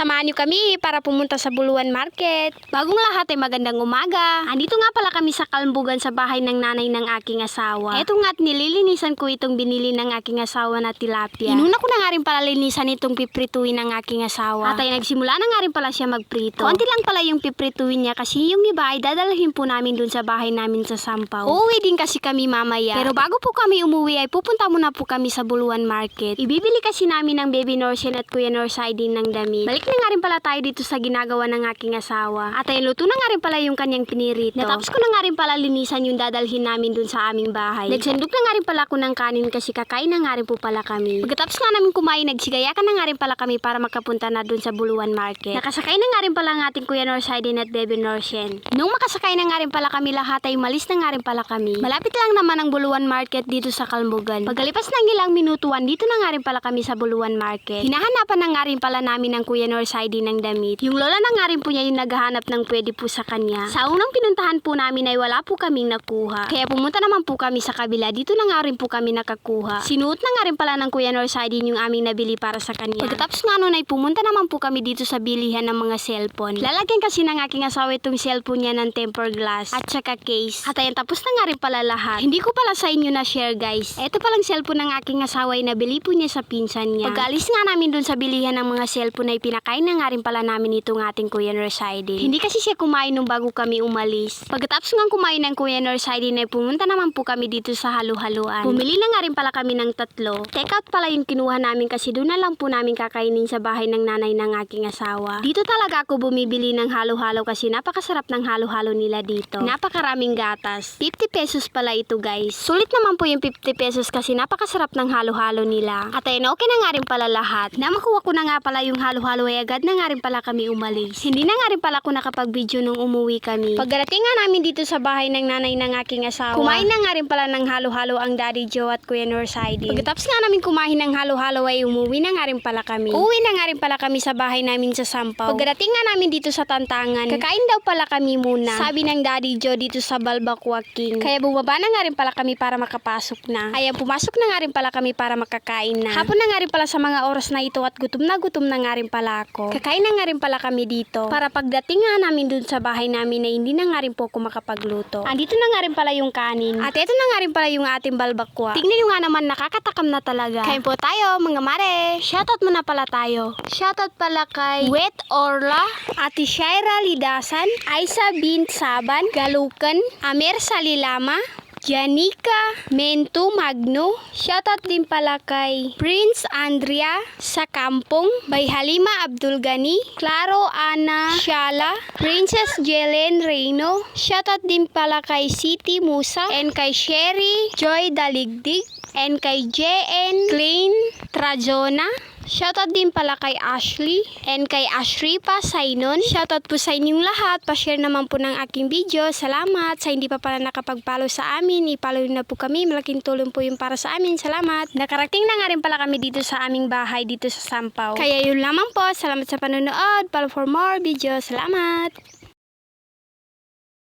samahan niyo kami para pumunta sa Buluan Market. Bagong lahat ay magandang umaga. Andito nga pala kami sa Kalmbugan sa bahay ng nanay ng aking asawa. Eto nga at nililinisan ko itong binili ng aking asawa na tilapia. Inuna ko na nga rin pala linisan itong piprituin ng aking asawa. At ay nagsimula na nga rin pala siya magprito. Konti lang pala yung piprituin niya kasi yung iba ay dadalhin po namin dun sa bahay namin sa Sampaw. Uuwi din kasi kami mamaya. Pero bago po kami umuwi ay pupunta muna po kami sa Buluan Market. Ibibili kasi namin ng Baby Norsen at Kuya Norsidin ng damit. Balik na nga rin pala tayo dito sa ginagawa ng aking asawa. At ay luto na nga rin pala yung kanyang pinirito. Natapos ko na nga rin pala linisan yung dadalhin namin dun sa aming bahay. Nagsandok na nga rin pala ako ng kanin kasi kakain na nga rin po pala kami. Pagkatapos nga namin kumain, nagsigayakan na nga rin pala kami para makapunta na dun sa Buluan Market. Nakasakay na nga rin pala ang ating Kuya Norsidin at Baby Norsen. Nung makasakay na nga rin pala kami lahat ay umalis na nga rin pala kami. Malapit lang naman ang Buluan Market dito sa Kalmbugan. Pagkalipas ng ilang minutuan, dito na nga rin pala kami sa Buluan Market. Hinahanapan na nga rin pala namin ng Kuya Norsidin ng damit. Yung lola na nga rin po niya yung naghahanap ng pwede po sa kanya. Sa unang pinuntahan po namin ay wala po kaming nakuha. Kaya pumunta naman po kami sa kabila. Dito na nga rin po kami nakakuha. Sinuot na nga rin pala ng Kuya Norsidin yung aming nabili para sa kanya. Pagkatapos nga nun ay pumunta naman po kami dito sa bilihan ng mga cellphone. Lalagyan kasi ng aking asawa itong cellphone niya ng tempered glass at saka case. At ayan, tapos na nga rin pala lahat. Hindi ko pala sa inyo na share guys. Ito palang cellphone ng aking asawa ay nabili po niya sa pinsan niya. Pag-alis nga namin dun sa bilihan ng mga cellphone ay pinakain na nga rin pala namin itong ating Kuya Norsidin. Hindi kasi siya kumain nung bago kami umalis. Pagkatapos nga kumain ng Kuya Norsidin ay pumunta naman po kami dito sa halo-haloan. Bumili na nga rin pala kami ng 3. Take out pala yung kinuha namin kasi doon na lang po namin kakainin sa bahay ng nanay ng aking asawa. Dito talaga ako bumibili ng halo-halo kasi napakasarap ng halo-halo nila dito. Napakaraming gatas. 50 pesos pala ito guys. Sulit naman po yung 50 pesos kasi napakasarap ng halo-halo nila. At ayun, okay na nga rin pala lahat. Na makuha ko na nga pala yung halo-halo ay agad na nga rin pala kami umalis. Hindi na nga rin pala ako nakapag-video nung umuwi kami. Pagdating nga namin dito sa bahay ng nanay ng aking asawa, kumain na nga rin pala ng halo-halo ang Daddy Joe at Kuya Norsidin. Pagkatapos nga namin kumain ng halo-halo ay umuwi na nga rin pala kami. Uwi na nga rin pala kami sa bahay namin sa Sampaw. Pagdating nga namin dito sa Tantangan, kakain daw pala kami muna. Sabi ng Daddy Joe dito sa Balbacoa King. Kaya bumaba na nga rin pala kami para makapasok na. Ayan, pumasok na nga rin pala kami para makakain na. Hapon na nga rin pala sa mga oras na ito at gutom na nga rin pala ako. Kakain na nga rin pala kami dito para pagdating nga namin dun sa bahay namin ay hindi na nga rin po ako makapagluto. Andito na nga rin pala yung kanin. At ito na nga rin pala yung ating balbakwa. Tingnan nyo nga naman, nakakatakam na talaga. Kain po tayo mga mare. Shoutout muna pala tayo. Shoutout pala kay Wet Orla, Ate Shaira Lidasan, Aisa Bint Saban, Galukan, Amer Salilama, Janica Mento Magno. Shoutout din pala kay Prince Andrea sa Kampong, by Halima Abdul Gani, Claro Ana Shala, Princess Jelen Reino. Shoutout din pala kay Siti Musa and kay Sherry Joy Daligdig and kay JN Klein Trajona. Shoutout din pala kay Ashley and kay Ashripa Sainon. Shoutout po sa inyong lahat. Pa-share naman po ng aking video. Salamat. Sa hindi pa pala nakapag-follow sa amin, i-follow na po kami. Malaking tulong po yung para sa amin. Salamat. Nakarating na nga rin pala kami dito sa aming bahay dito sa Sampaw. Kaya yun lamang po. Salamat sa panonood. Follow for more videos. Salamat.